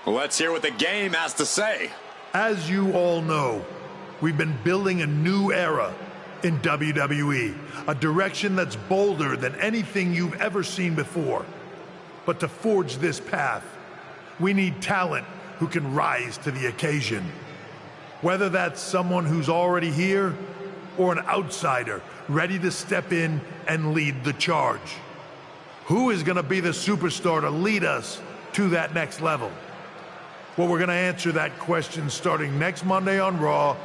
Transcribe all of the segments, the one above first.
Well, let's hear what the game has to say. As you all know, we've been building a new era in WWE, a direction that's bolder than anything you've ever seen before. But to forge this path, we need talent who can rise to the occasion. Whether that's someone who's already here, or an outsider ready to step in and lead the charge. Who is going to be the superstar to lead us to that next level? Well, we're going to answer that question starting next Monday on Raw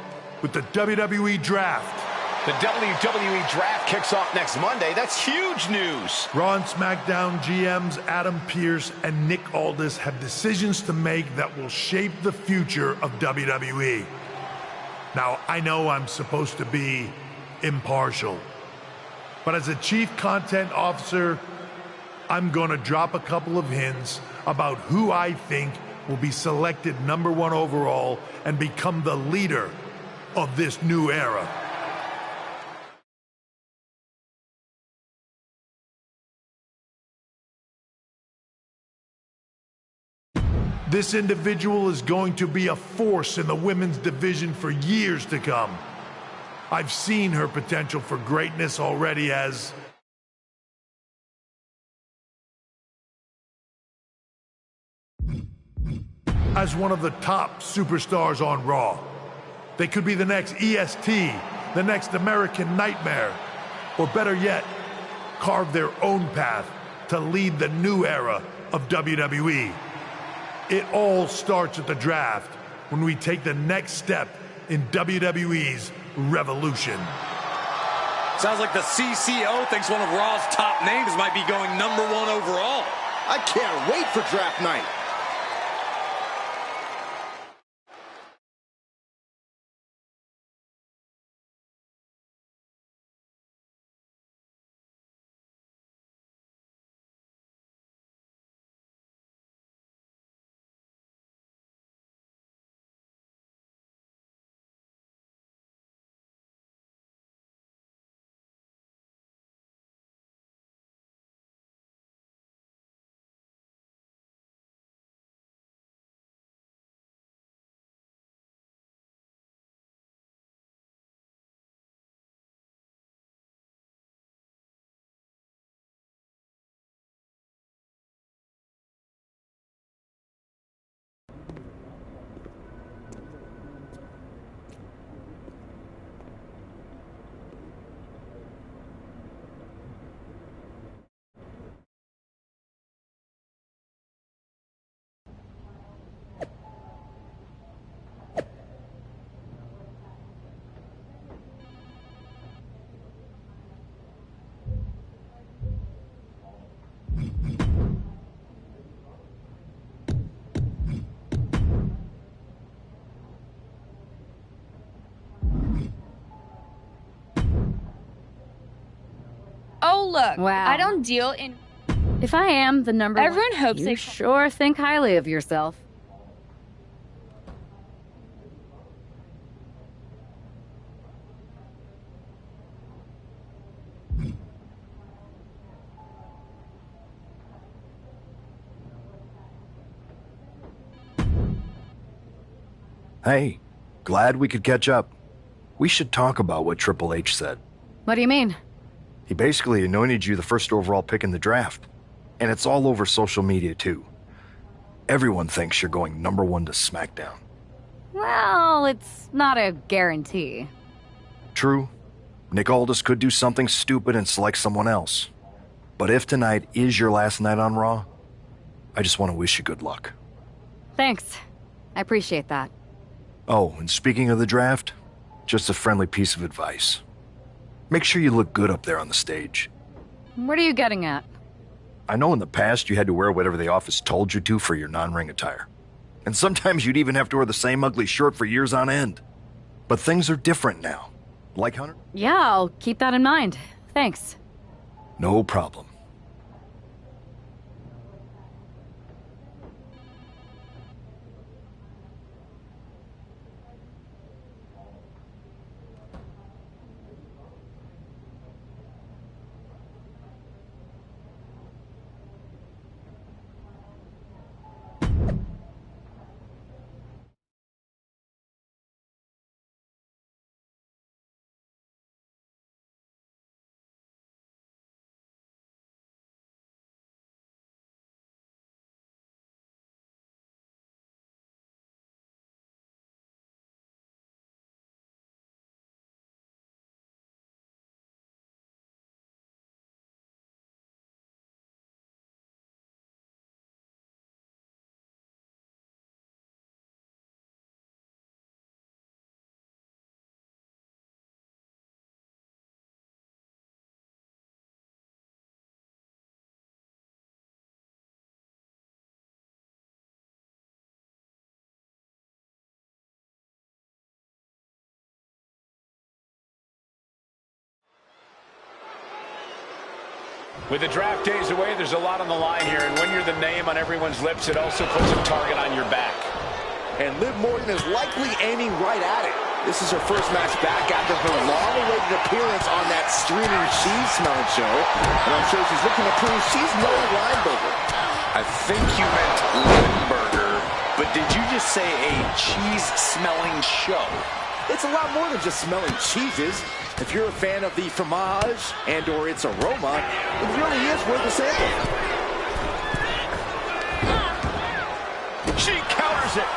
with the WWE Draft. The WWE Draft kicks off next Monday. That's huge news. Raw and SmackDown GMs Adam Pearce and Nick Aldis have decisions to make that will shape the future of WWE. Now, I know I'm supposed to be impartial, but as a chief content officer, I'm going to drop a couple of hints about who I think will be selected #1 overall and become the leader of this new era. This individual is going to be a force in the women's division for years to come. I've seen her potential for greatness already as one of the top superstars on Raw. They could be the next EST, the next American Nightmare, or better yet, carve their own path to lead the new era of WWE. It all starts at the draft when we take the next step in WWE's revolution. Sounds like the CCO thinks one of Raw's top names might be going #1 overall. I can't wait for draft night. Oh, look, Wow. I don't deal in... If I am the number Everyone one, hopes you they... sure think highly of yourself. Hey, glad we could catch up. We should talk about what Triple H said. What do you mean? He basically anointed you the first overall pick in the draft. And it's all over social media, too. Everyone thinks you're going #1 to SmackDown. Well, it's not a guarantee. True. Nick Aldis could do something stupid and select someone else. But if tonight is your last night on Raw, I just want to wish you good luck. Thanks. I appreciate that. Oh, and speaking of the draft, just a friendly piece of advice. Make sure you look good up there on the stage. What are you getting at? I know in the past you had to wear whatever the office told you to for your non-ring attire. And sometimes you'd even have to wear the same ugly shirt for years on end. But things are different now. Like Hunter? Yeah, I'll keep that in mind. Thanks. No problem. With the draft days away, there's a lot on the line here, and when you're the name on everyone's lips, it also puts a target on your back. And Liv Morgan is likely aiming right at it. This is her first match back after her long-awaited appearance on that streaming cheese-smelling show. And I'm sure she's looking to prove she's no Lineburger. I think you meant Limburger, but did you just say a cheese-smelling show? It's a lot more than just smelling cheeses. If you're a fan of the fromage and or its aroma, it really is worth a sample. She counters it.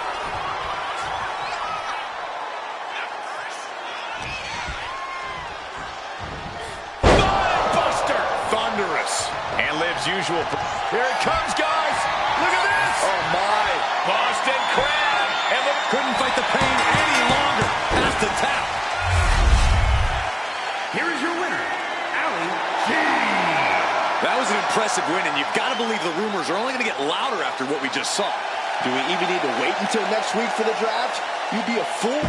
Buster. Thunderous. And Liv's usual. Here it comes, guys. Look at this. Oh, my. Boston Crab. And Couldn't fight the pain any longer. Past the tap. Here is your winner, Allie G. That was an impressive win, and you've got to believe the rumors are only going to get louder after what we just saw. Do we even need to wait until next week for the draft? You'd be a fool.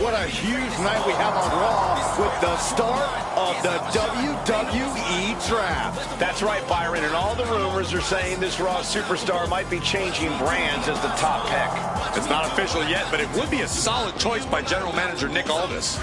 What a huge night we have on Raw with the start of the WWE Draft. that's right, Byron, and all the rumors are saying this Raw superstar might be changing brands as the top pick. It's not official yet, but it would be a solid choice by General Manager Nick Aldis.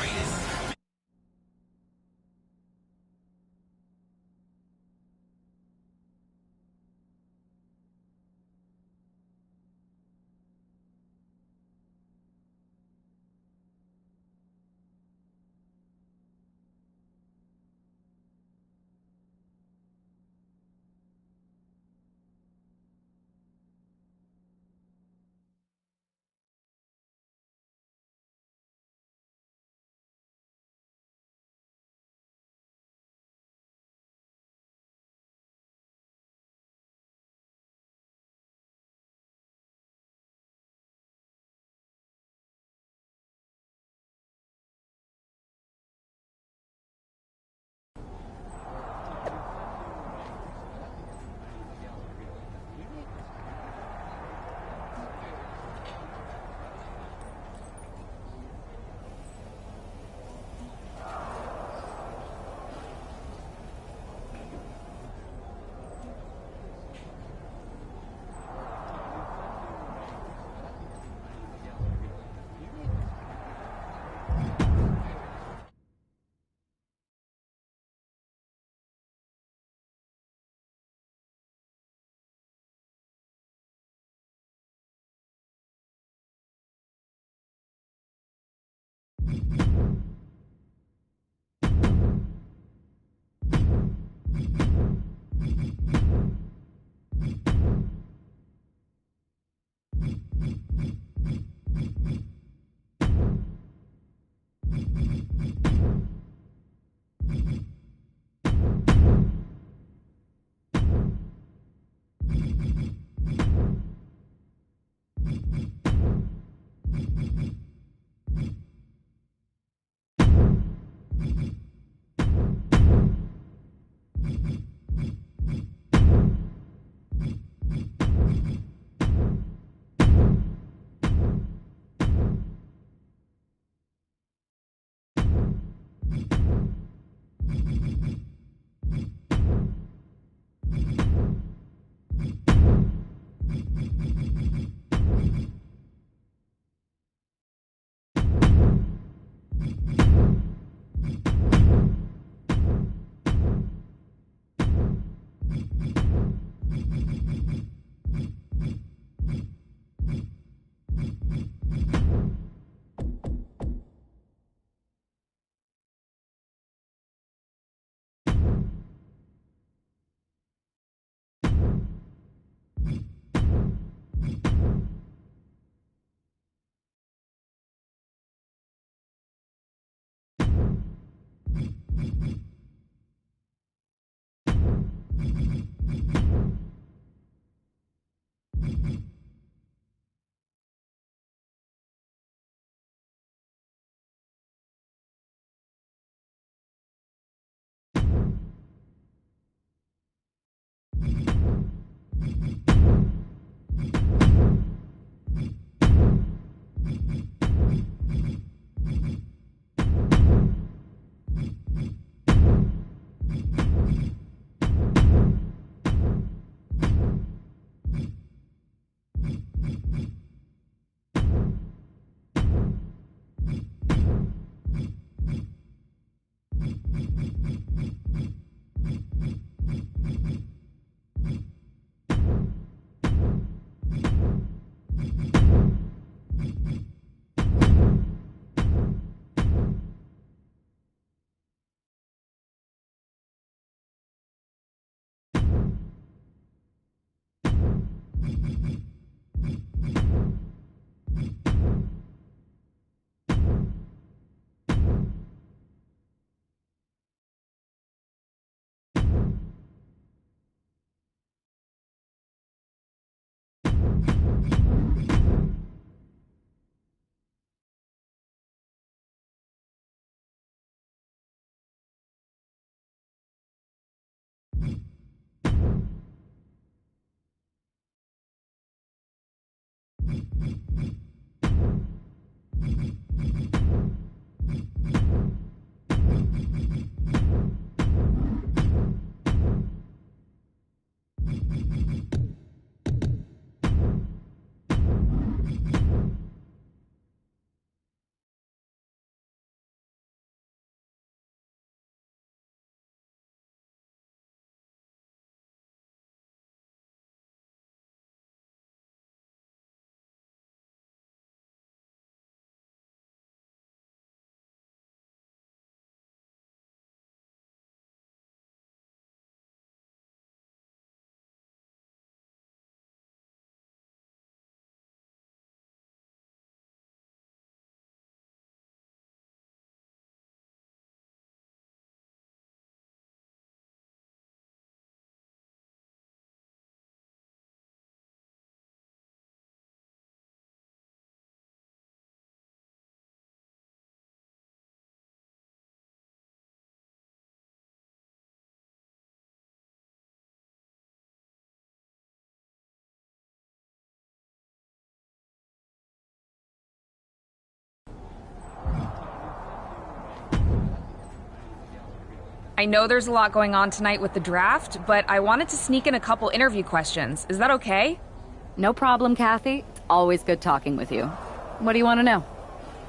I know there's a lot going on tonight with the draft, but I wanted to sneak in a couple interview questions. Is that okay? No problem, Kathy. It's always good talking with you. What do you want to know?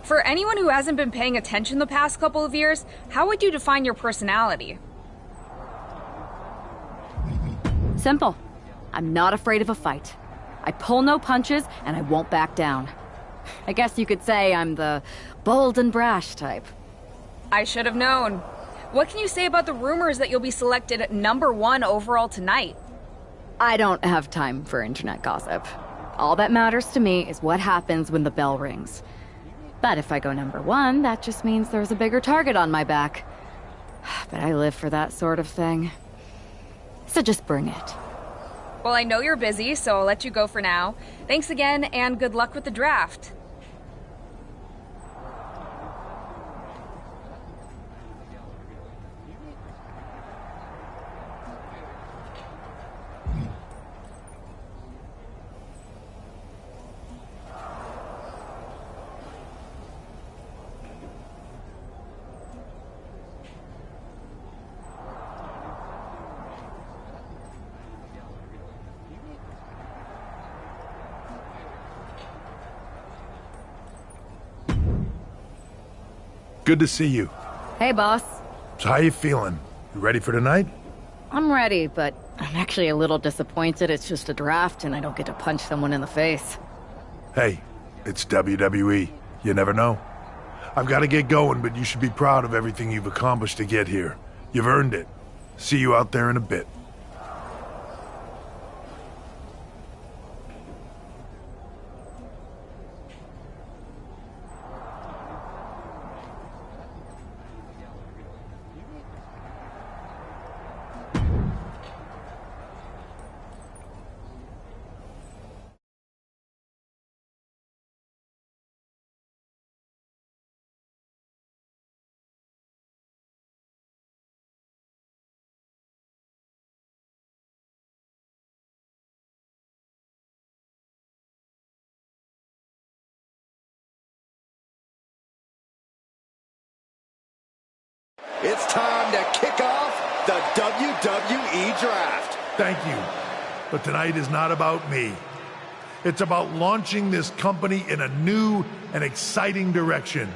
For anyone who hasn't been paying attention the past couple of years, how would you define your personality? Simple. I'm not afraid of a fight. I pull no punches, and I won't back down. I guess you could say I'm the bold and brash type. I should have known. What can you say about the rumors that you'll be selected at #1 overall tonight? I don't have time for internet gossip. All that matters to me is what happens when the bell rings. But if I go #1, that just means there's a bigger target on my back. But I live for that sort of thing. So just bring it. Well, I know you're busy, so I'll let you go for now. Thanks again, and good luck with the draft. Good to see you. Hey, boss. So how you feeling? You ready for tonight? I'm ready, but I'm actually a little disappointed it's just a draft and I don't get to punch someone in the face. Hey, it's WWE. You never know. I've got to get going, but you should be proud of everything you've accomplished to get here. You've earned it. See you out there in a bit. It's time to kick off the WWE Draft. Thank you. But tonight is not about me. It's about launching this company in a new and exciting direction.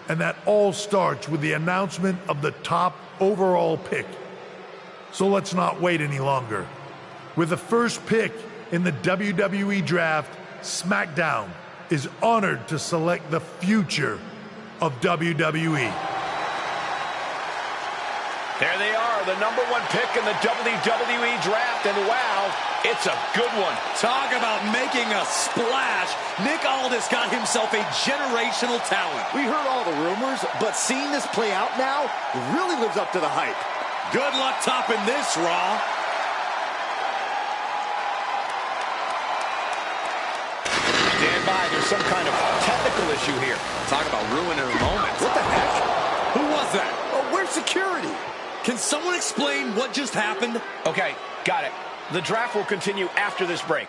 And that all starts with the announcement of the top overall pick. So let's not wait any longer. With the first pick in the WWE Draft, SmackDown is honored to select the future of WWE. There they are, the #1 pick in the WWE Draft, and wow, it's a good one. Talk about making a splash. Nick Aldis got himself a generational talent. We heard all the rumors, but seeing this play out now really lives up to the hype. Good luck topping this, Raw. Stand by, there's some kind of technical issue here. Talk about ruining a moment. What the heck? Who was that? Oh, where's security? Can someone explain what just happened? Okay, got it. The draft will continue after this break.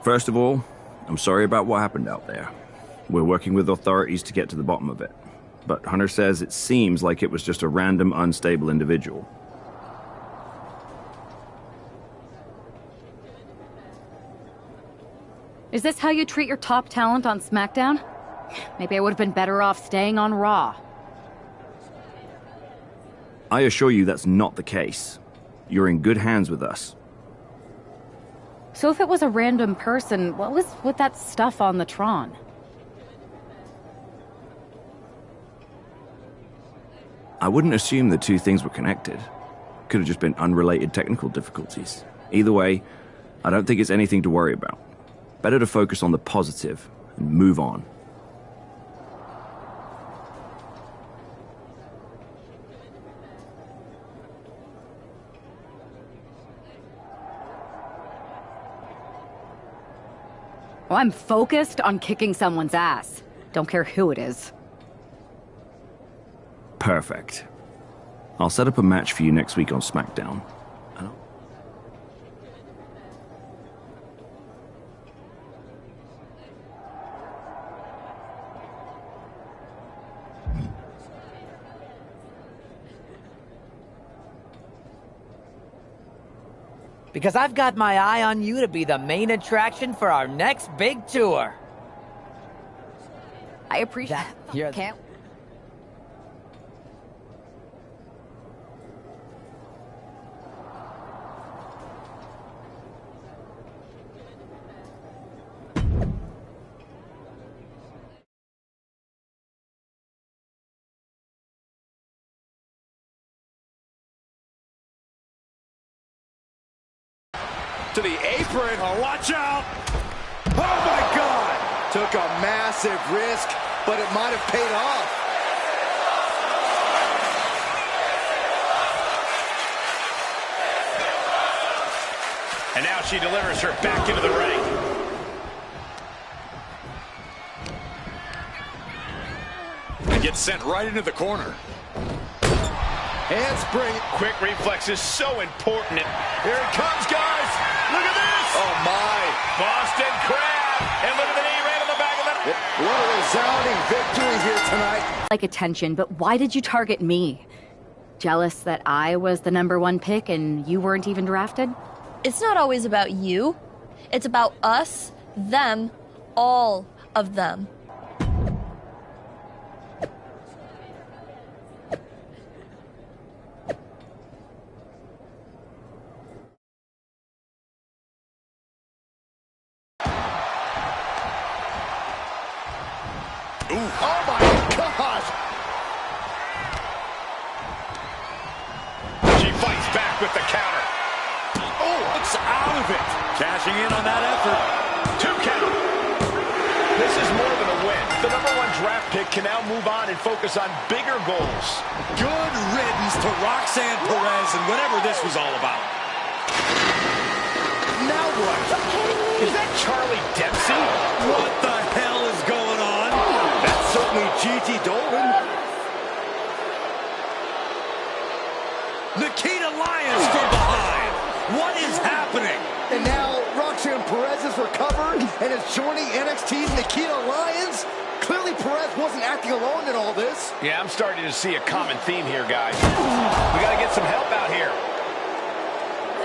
First of all, I'm sorry about what happened out there. We're working with authorities to get to the bottom of it. But Hunter says it seems like it was just a random, unstable individual. Is this how you treat your top talent on SmackDown? Maybe I would have been better off staying on Raw. I assure you that's not the case. You're in good hands with us. So if it was a random person, what was with that stuff on the Tron? I wouldn't assume the two things were connected. Could have just been unrelated technical difficulties. Either way, I don't think it's anything to worry about. Better to focus on the positive and move on. Well, I'm focused on kicking someone's ass. Don't care who it is. Perfect. I'll set up a match for you next week on SmackDown. Because I've got my eye on you to be the main attraction for our next big tour. I appreciate that. Can't. To the apron. Oh, watch out. Oh, my God. Took a massive risk, but it might have paid off. And now she delivers her back into the ring. And gets sent right into the corner. Handspring. Quick reflexes, so important. Here it comes, guys. Look at this. Oh, my. Boston Crab. And look at the knee right on the back of the... What a resounding victory here tonight. Like attention, but why did you target me? Jealous that I was the #1 pick and you weren't even drafted? It's not always about you. It's about us, them, all of them. Ooh. Oh, my gosh. She fights back with the counter. Oh, it's out of it. Cashing in on that effort. 2 count. This is more than a win. The #1 draft pick can now move on and focus on bigger goals. Good riddance to Roxanne Perez and whatever this was all about. Now what? Is that Charlie Dempsey? What the hell is going on? That's certainly Gigi Dolan. Nikita Lyons from behind. What is happening? And now Roxanne Perez is recovered and is joining NXT's Nikita Lyons. Clearly Perez wasn't acting alone in all this. Yeah, I'm starting to see a common theme here, guys. We got to get some help out here.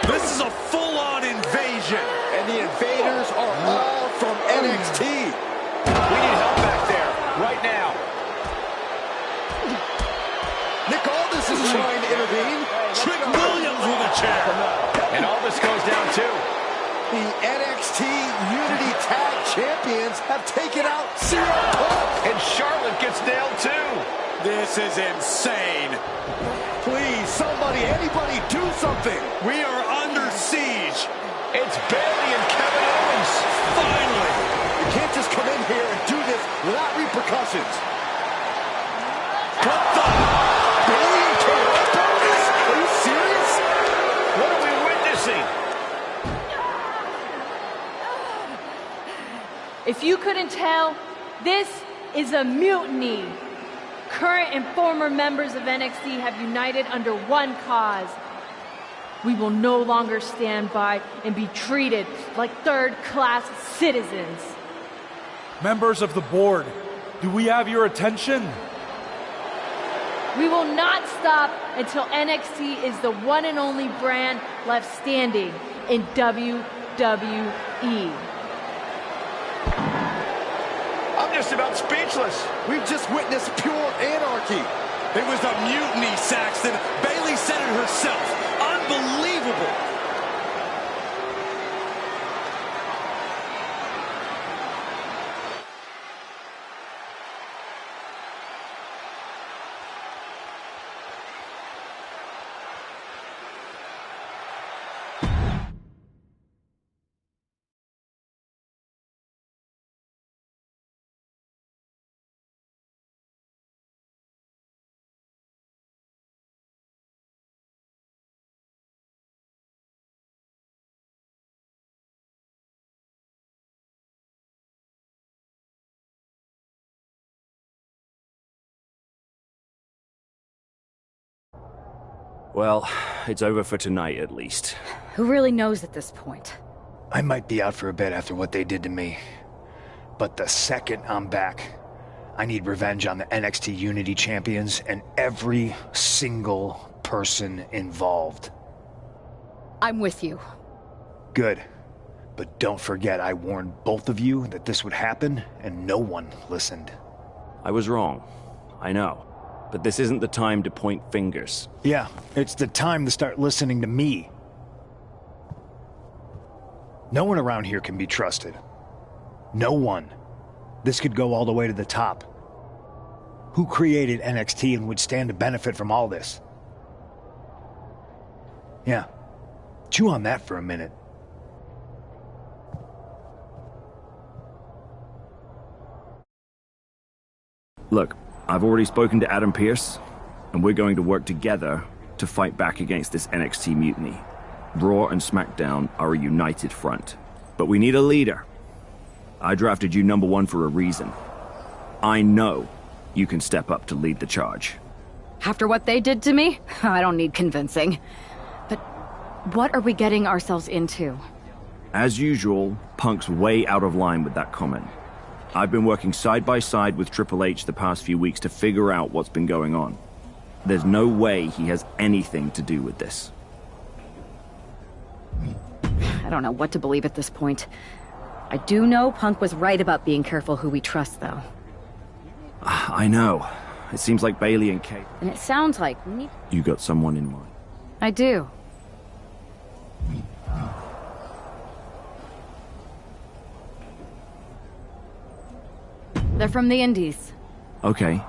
This is a full-on invasion. And the invaders are all from NXT. We need help back there, right now. Nick Aldis is trying to intervene. Trick Williams with a chair. And Aldis goes down too. The NXT Unity Tag Champions have taken out CM Punk. And Charlotte gets nailed too. This is insane. Please, somebody, anybody, do something. We are under siege. It's Bayley and Kevin Owens. Finally. You can't just come in here and do this without repercussions. What the? Bayley and Kevin Owens? Are you serious? What are we witnessing? If you couldn't tell, this is a mutiny. Current and former members of NXT have united under one cause. We will no longer stand by and be treated like third-class citizens. Members of the board, do we have your attention? We will not stop until NXT is the one and only brand left standing in WWE. I'm just about speechless. We've just witnessed pure anarchy. It was a mutiny, Saxton. Bayley said it herself. Unbelievable. Well, it's over for tonight at least. Who really knows at this point? I might be out for a bit after what they did to me. But the second I'm back, I need revenge on the NXT Unity Champions and every single person involved. I'm with you. Good. But don't forget I warned both of you that this would happen, and no one listened. I was wrong. I know. But this isn't the time to point fingers. Yeah, it's the time to start listening to me. No one around here can be trusted. No one. This could go all the way to the top. Who created NXT and would stand to benefit from all this? Yeah. Chew on that for a minute. Look, I've already spoken to Adam Pearce, and we're going to work together to fight back against this NXT mutiny. Raw and SmackDown are a united front. But we need a leader. I drafted you #1 for a reason. I know you can step up to lead the charge. After what they did to me, I don't need convincing. But what are we getting ourselves into? As usual, Punk's way out of line with that comment. I've been working side by side with Triple H the past few weeks to figure out what's been going on. There's no way he has anything to do with this. I don't know what to believe at this point. I do know Punk was right about being careful who we trust, though. I know. It seems like Bayley and Kate... And it sounds like... You got someone in mind. I do. They're from the Indies. Okay.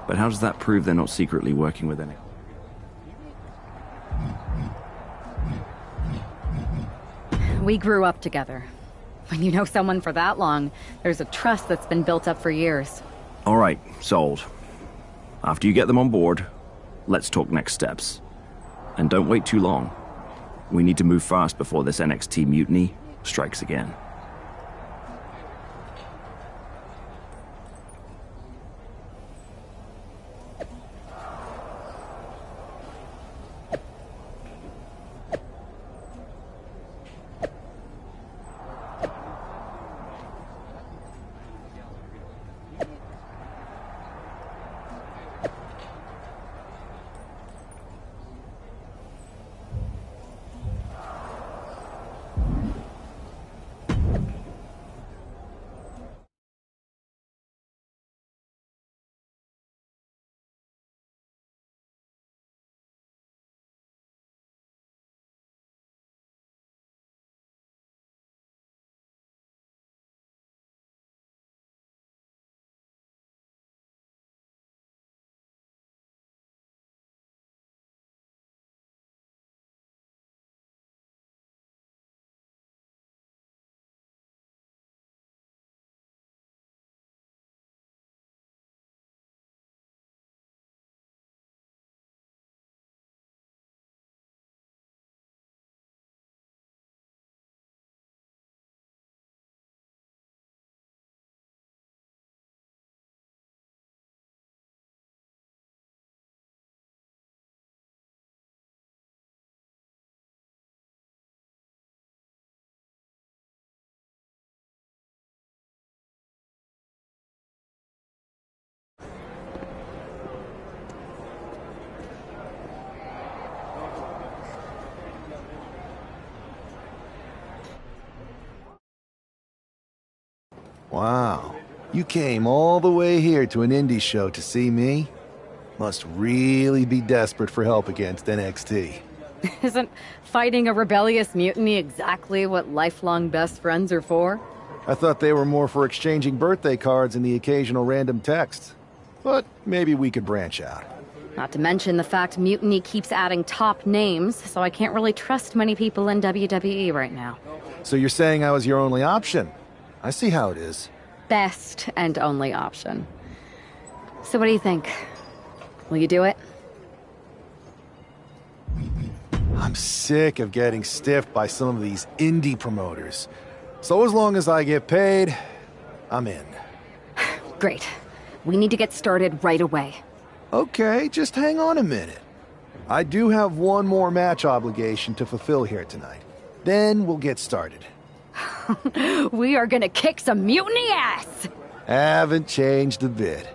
But how does that prove they're not secretly working with any? We grew up together. When you know someone for that long, there's a trust that's been built up for years. All right, sold. After you get them on board, let's talk next steps. And don't wait too long. We need to move fast before this NXT mutiny strikes again. Wow. You came all the way here to an indie show to see me? Must really be desperate for help against NXT. Isn't fighting a rebellious mutiny exactly what lifelong best friends are for? I thought they were more for exchanging birthday cards and the occasional random text. But maybe we could branch out. Not to mention the fact Mutiny keeps adding top names, so I can't really trust many people in WWE right now. So you're saying I was your only option? I see how it is. Best and only option. So what do you think? Will you do it? I'm sick of getting stiffed by some of these indie promoters. So as long as I get paid, I'm in. Great. We need to get started right away. Okay, just hang on a minute. I do have one more match obligation to fulfill here tonight. Then we'll get started. We are gonna kick some mutiny ass! Haven't changed a bit.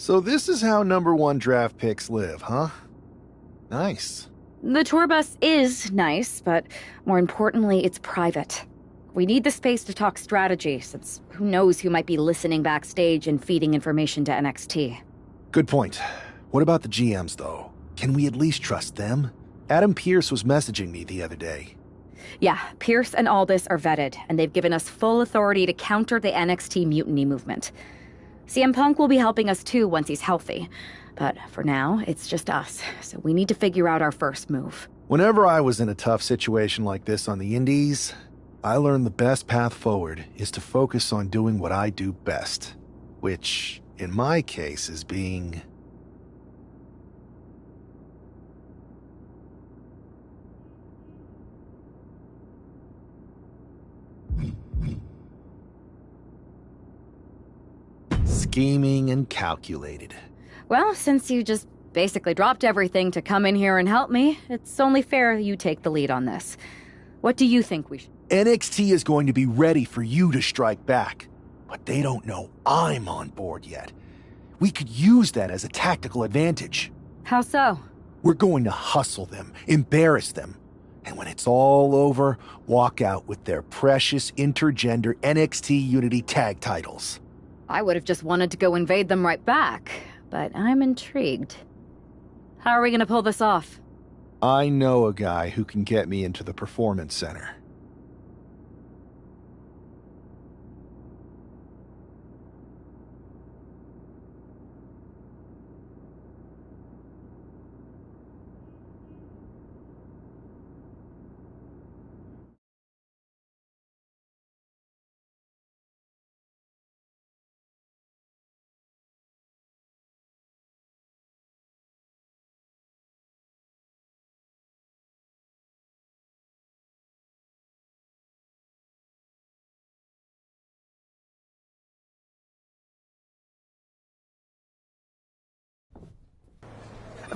So this is how #1 draft picks live, huh? Nice. The tour bus is nice, but more importantly, it's private. We need the space to talk strategy, since who knows who might be listening backstage and feeding information to NXT. Good point. What about the GMs, though? Can we at least trust them? Adam Pearce was messaging me the other day. Yeah, Pierce and Aldis are vetted, and they've given us full authority to counter the NXT mutiny movement. CM Punk will be helping us too once he's healthy. But for now, it's just us, so we need to figure out our first move. Whenever I was in a tough situation like this on the Indies, I learned the best path forward is to focus on doing what I do best. Which, in my case, is being... scheming and calculated. Well, since you just basically dropped everything to come in here and help me, it's only fair you take the lead on this. What do you think we should... NXT is going to be ready for you to strike back, but they don't know I'm on board yet. We could use that as a tactical advantage. How so? We're going to hustle them, embarrass them, and when it's all over, walk out with their precious intergender NXT Unity tag titles. I would have just wanted to go invade them right back, but I'm intrigued. How are we gonna pull this off? I know a guy who can get me into the Performance Center.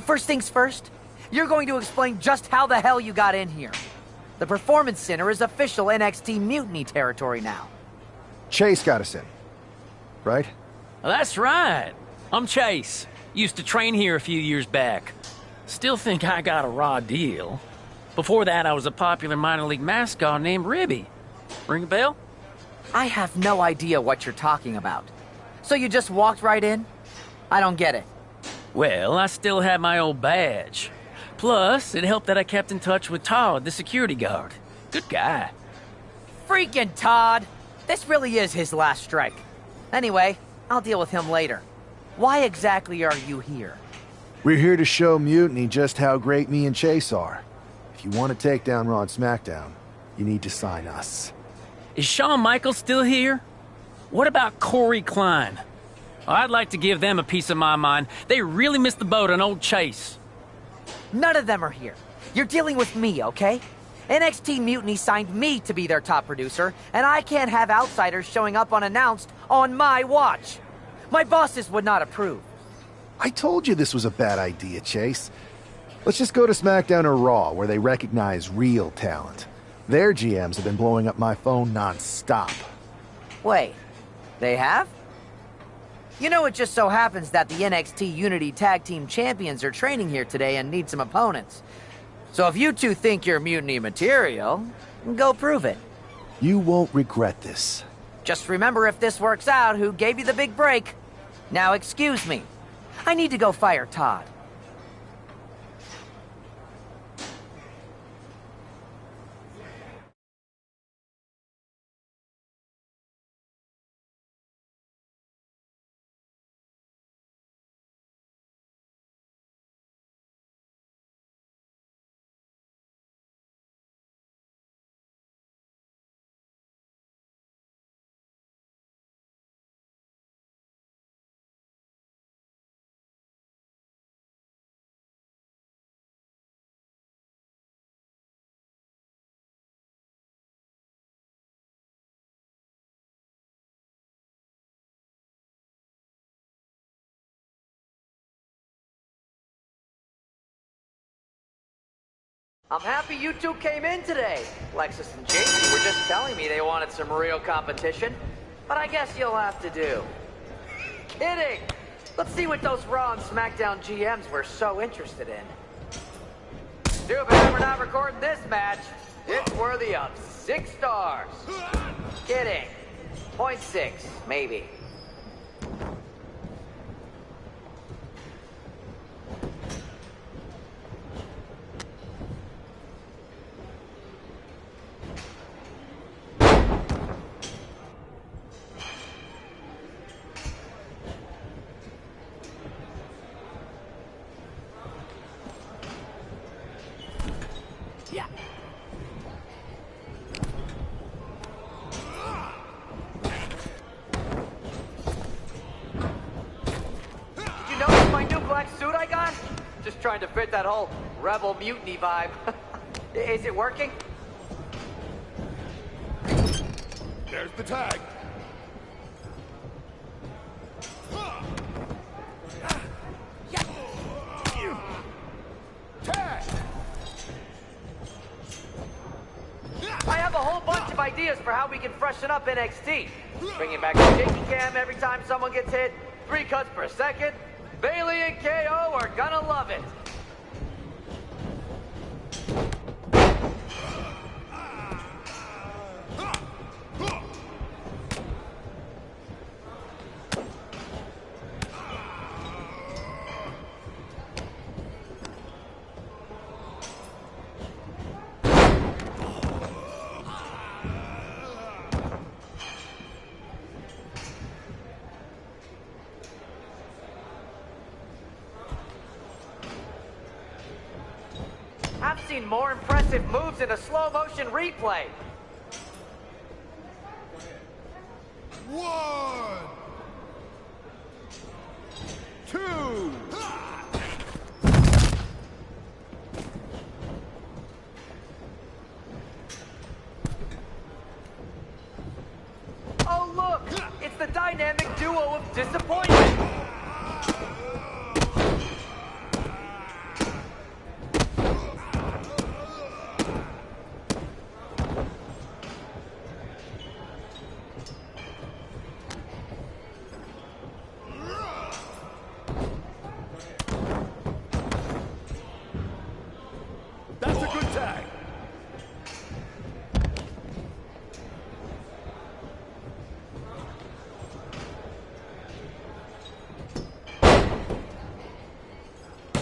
First things first, you're going to explain just how the hell you got in here. The Performance Center is official NXT Mutiny territory now. Chase got us in, right? That's right. I'm Chase. Used to train here a few years back. Still think I got a raw deal. Before that, I was a popular minor league mascot named Ribby. Ring a bell? I have no idea what you're talking about. So you just walked right in? I don't get it. Well, I still had my old badge. Plus, it helped that I kept in touch with Todd, the security guard. Good guy. Freaking Todd! This really is his last strike. Anyway, I'll deal with him later. Why exactly are you here? We're here to show Mutiny just how great me and Chase are. If you want to take down Raw and SmackDown, you need to sign us. Is Shawn Michaels still here? What about Corey Klein? I'd like to give them a piece of my mind. They really missed the boat on old Chase. None of them are here. You're dealing with me, okay? NXT Mutiny signed me to be their top producer, and I can't have outsiders showing up unannounced on my watch. My bosses would not approve. I told you this was a bad idea, Chase. Let's just go to SmackDown or Raw, where they recognize real talent. Their GMs have been blowing up my phone non-stop. Wait, they have? You know, it just so happens that the NXT Unity Tag Team Champions are training here today and need some opponents. So if you two think you're Mutiny material, go prove it. You won't regret this. Just remember, if this works out, who gave you the big break. Now excuse me. I need to go fire Todd. I'm happy you two came in today. Lexus and JC were just telling me they wanted some real competition, but I guess you'll have to do. Kidding! Let's see what those Raw and SmackDown GMs were so interested in. Too bad we're not recording this match. It's worthy of 6 stars. Kidding. 0.6, maybe. Suit I got? Just trying to fit that whole rebel mutiny vibe. Is it working? There's the tag. Tag! I have a whole bunch of ideas for how we can freshen up NXT. Bringing back the shaky cam every time someone gets hit, 3 cuts per second. Bailey and KO are gonna love it. I've seen more impressive moves in a slow-motion replay. 1, 2. Oh, look! It's the dynamic duo of disappointment! That's a good tag.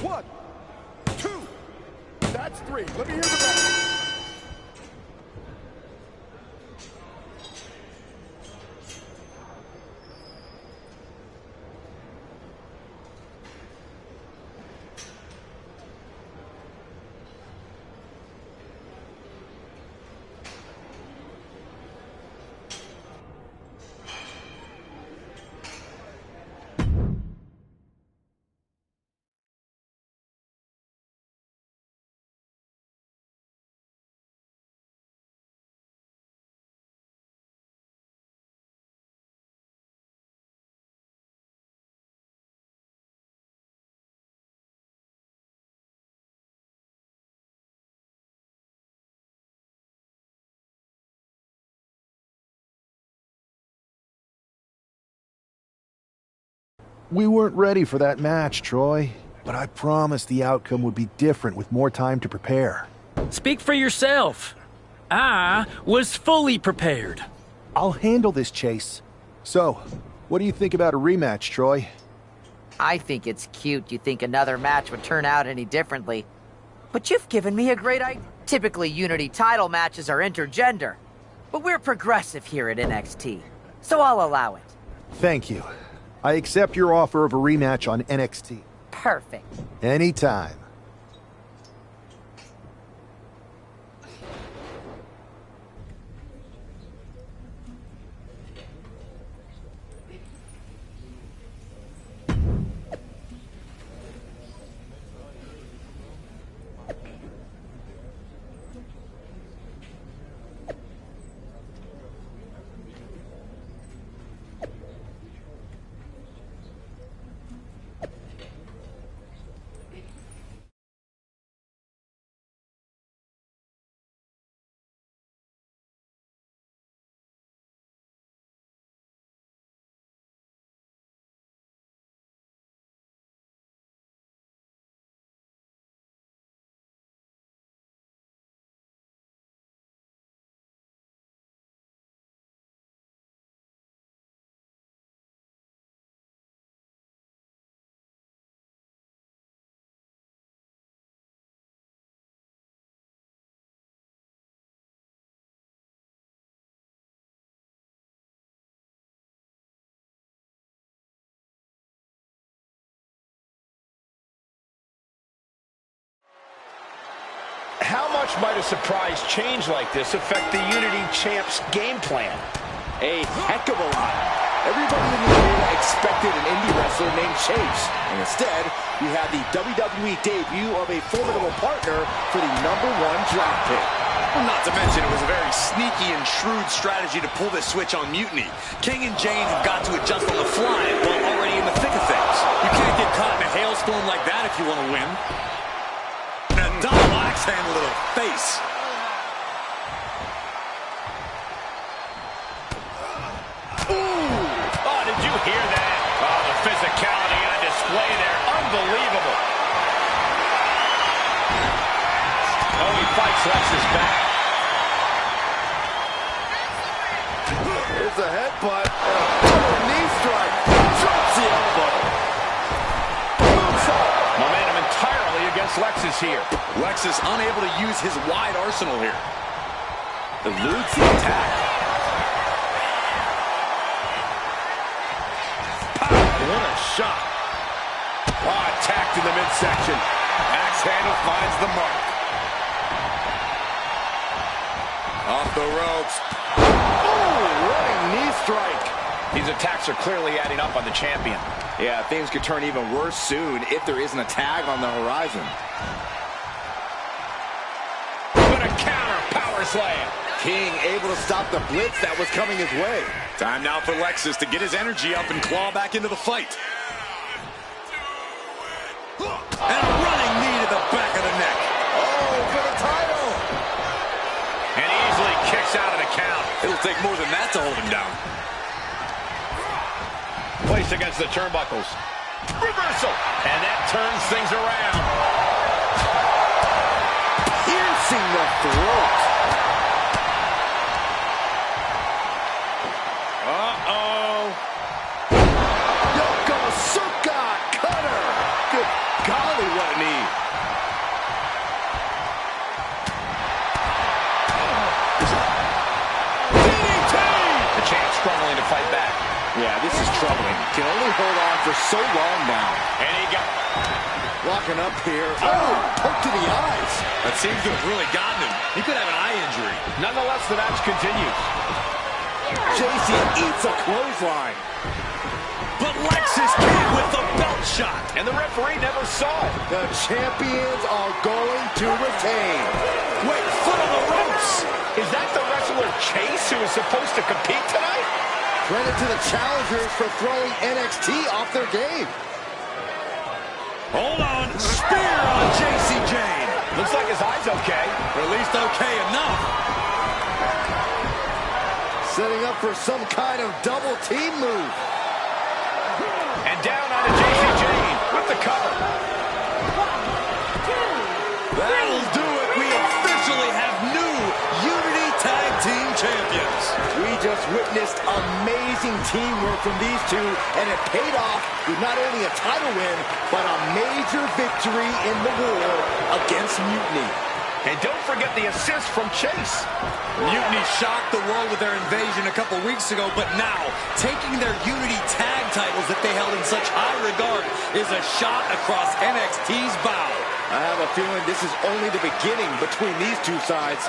One, 2. That's 3. Let me hear the rest. We weren't ready for that match, Troy, but I promised the outcome would be different with more time to prepare. Speak for yourself. I was fully prepared. I'll handle this, Chase. So, what do you think about a rematch, Troy? I think it's cute you think another match would turn out any differently. But you've given me a great idea. Typically, Unity title matches are intergender. But we're progressive here at NXT, so I'll allow it. Thank you. I accept your offer of a rematch on NXT. Perfect. Anytime. how much might a surprise change like this affect the Unity Champ's game plan? A heck of a lot. Everybody in the arena expected an indie wrestler named Chase. And instead, we had the WWE debut of a formidable partner for the #1 draft pick. Well, not to mention, it was a very sneaky and shrewd strategy to pull this switch on Mutiny. King and Jane have got to adjust on the fly while already in the thick of things. You can't get caught in a hailstorm like that if you want to win. And a double axe handle to the face. Did you hear that? Oh, the physicality on display there. Unbelievable. Oh, he fights Lex's back. Here's a headbutt. Knee strike. Drops the elbow. Moonsault. Momentum entirely against Lexus here. Lexus unable to use his wide arsenal here. Eludes the attack. What a shot. Oh, attacked in the midsection. Axe handle finds the mark. Off the ropes. Oh, running knee strike. These attacks are clearly adding up on the champion. Yeah, things could turn even worse soon if there isn't a tag on the horizon. What a counter power slam. King able to stop the blitz that was coming his way. Time now for Lexus to get his energy up and claw back into the fight. And a running knee to the back of the neck. Oh, for the title. And easily kicks out of the count. It'll take more than that to hold him down. Placed against the turnbuckles. Reversal. And that turns things around. Piercing the throat. Uh-oh. Yokosuka cutter. Good golly, what a knee. DDT! The champ struggling to fight back. Yeah, this is troubling. Can only hold on for so long now. And he got... Locking up here. Oh, poke to the eyes. That seems to have really gotten him. He could have an eye injury. Nonetheless, the match continues. JC eats a clothesline. But Lexus came with the belt shot. And the referee never saw it. The champions are going to retain. Wait, foot on the ropes. Is that the wrestler Chase who is supposed to compete tonight? Credit to the challengers for throwing NXT off their game. Hold on. Spear on JC Jane. Looks like his eye's okay. Or at least okay enough. Setting up for some kind of double team move. And down onto JC Jane with the cover. 1, 2, 3. That'll do it. We officially have new Unity Tag Team Champions. We just witnessed amazing teamwork from these two, and it paid off with not only a title win, but a major victory in the war against Mutiny. And don't forget the assist from Chase. Mutiny shocked the world with their invasion a couple weeks ago, but now, taking their Unity tag titles that they held in such high regard is a shot across NXT's bow. I have a feeling this is only the beginning between these two sides.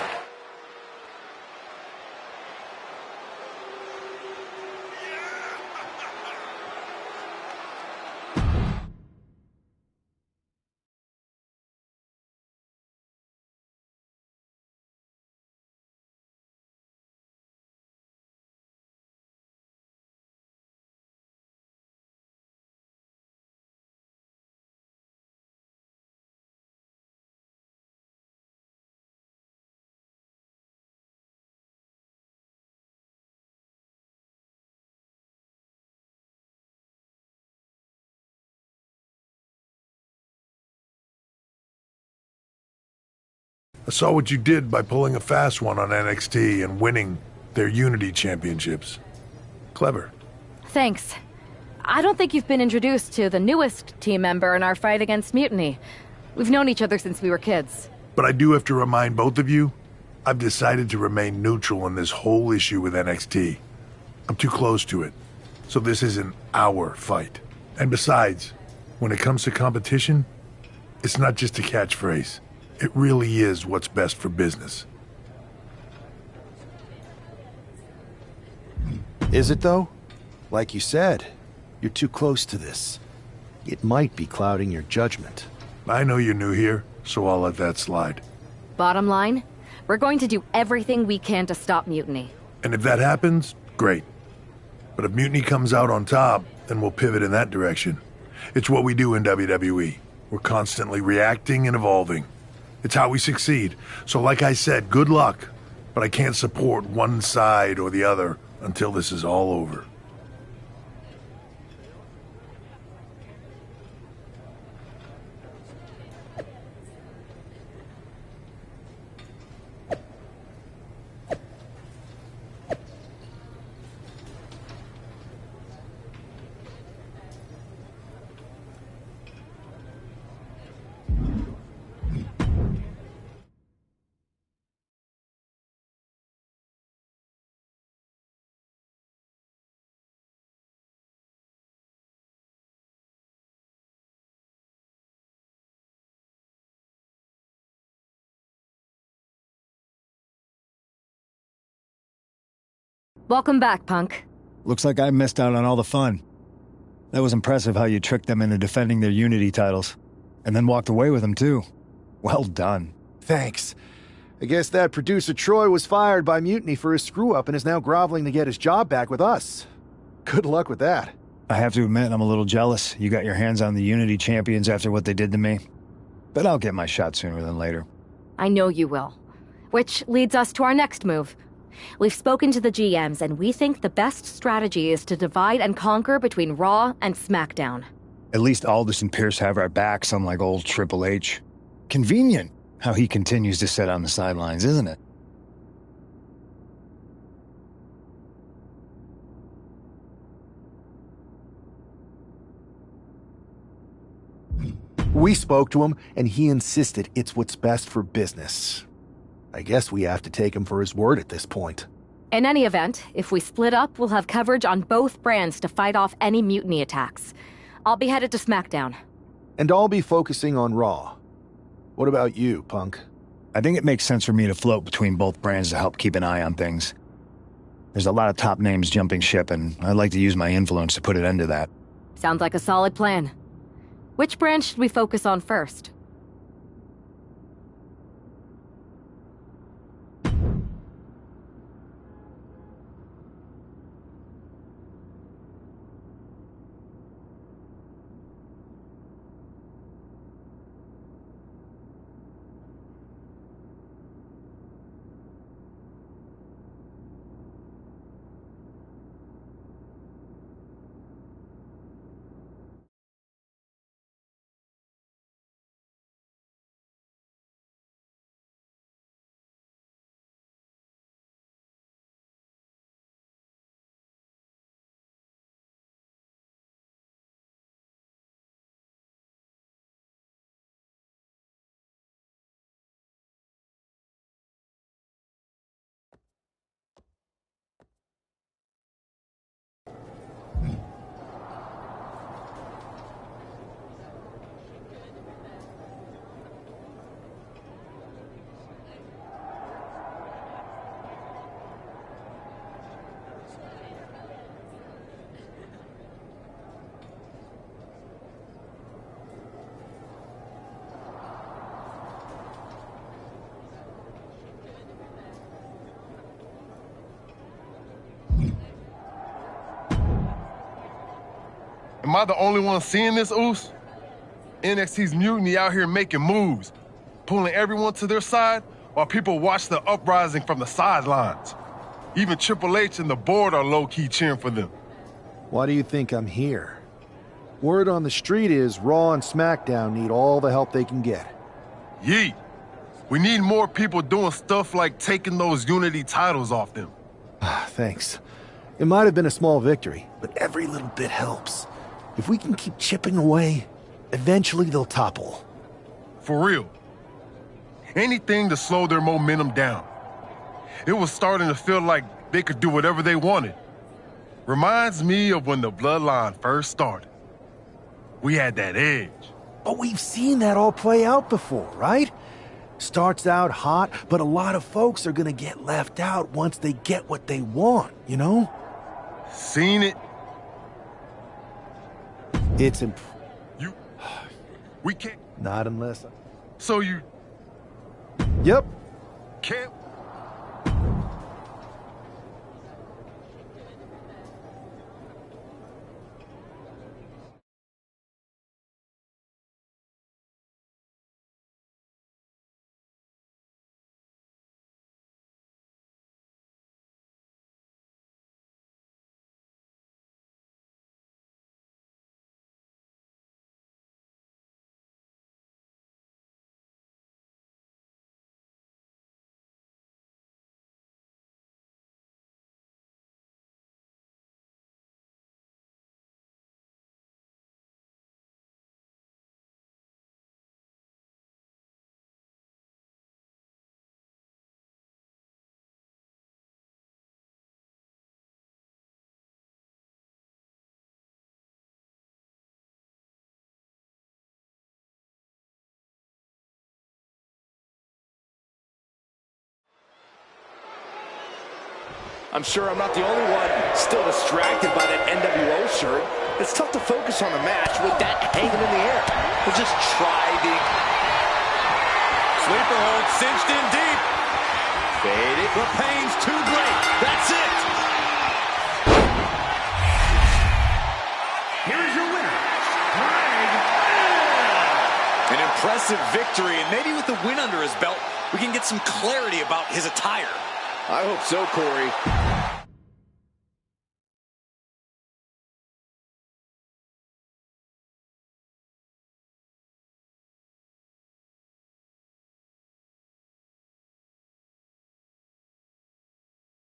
I saw what you did by pulling a fast one on NXT and winning their Unity championships. Clever. Thanks. I don't think you've been introduced to the newest team member in our fight against Mutiny. We've known each other since we were kids. But I do have to remind both of you, I've decided to remain neutral in this whole issue with NXT. I'm too close to it, so this isn't our fight. And besides, when it comes to competition, it's not just a catchphrase. It really is what's best for business. Is it, though? Like you said, you're too close to this. It might be clouding your judgment. I know you're new here, so I'll let that slide. Bottom line, we're going to do everything we can to stop mutiny. And if that happens, great. But if mutiny comes out on top, then we'll pivot in that direction. It's what we do in WWE. We're constantly reacting and evolving. It's how we succeed. So like I said, good luck. But I can't support one side or the other until this is all over. Welcome back, Punk. Looks like I missed out on all the fun. That was impressive how you tricked them into defending their Unity titles. And then walked away with them, too. Well done. Thanks. I guess that producer Troy was fired by Mutiny for his screw-up and is now groveling to get his job back with us. Good luck with that. I have to admit, I'm a little jealous. You got your hands on the Unity champions after what they did to me. But I'll get my shot sooner than later. I know you will. Which leads us to our next move. We've spoken to the GMs, and we think the best strategy is to divide and conquer between Raw and SmackDown. At least Aldous and Pierce have our backs, unlike old Triple H. Convenient how he continues to sit on the sidelines, isn't it? We spoke to him, and he insisted it's what's best for business. I guess we have to take him for his word at this point. In any event, if we split up, we'll have coverage on both brands to fight off any mutiny attacks. I'll be headed to SmackDown. And I'll be focusing on Raw. What about you, Punk? I think it makes sense for me to float between both brands to help keep an eye on things. There's a lot of top names jumping ship, and I'd like to use my influence to put an end to that. Sounds like a solid plan. Which brand should we focus on first? Am I the only one seeing this, Oos? NXT's mutiny out here making moves, pulling everyone to their side while people watch the uprising from the sidelines. Even Triple H and the board are low-key cheering for them. Why do you think I'm here? Word on the street is Raw and SmackDown need all the help they can get. Yeet. We need more people doing stuff like taking those Unity titles off them. Thanks. It might have been a small victory, but every little bit helps. If we can keep chipping away, eventually they'll topple. For real. Anything to slow their momentum down. It was starting to feel like they could do whatever they wanted. Reminds me of when the Bloodline first started. We had that edge. But we've seen that all play out before, right? Starts out hot, but a lot of folks are gonna get left out once they get what they want, you know? Seen it. It's We can't. Not unless... So you... Yep. Can't... I'm sure I'm not the only one still distracted by that NWO shirt. It's tough to focus on the match with that hanging in the air. We'll just try the... Sleeper hold cinched in deep. Faded. The pain's too great. That's it. Here's your winner, An impressive victory, and maybe with the win under his belt, we can get some clarity about his attire. I hope so, Corey.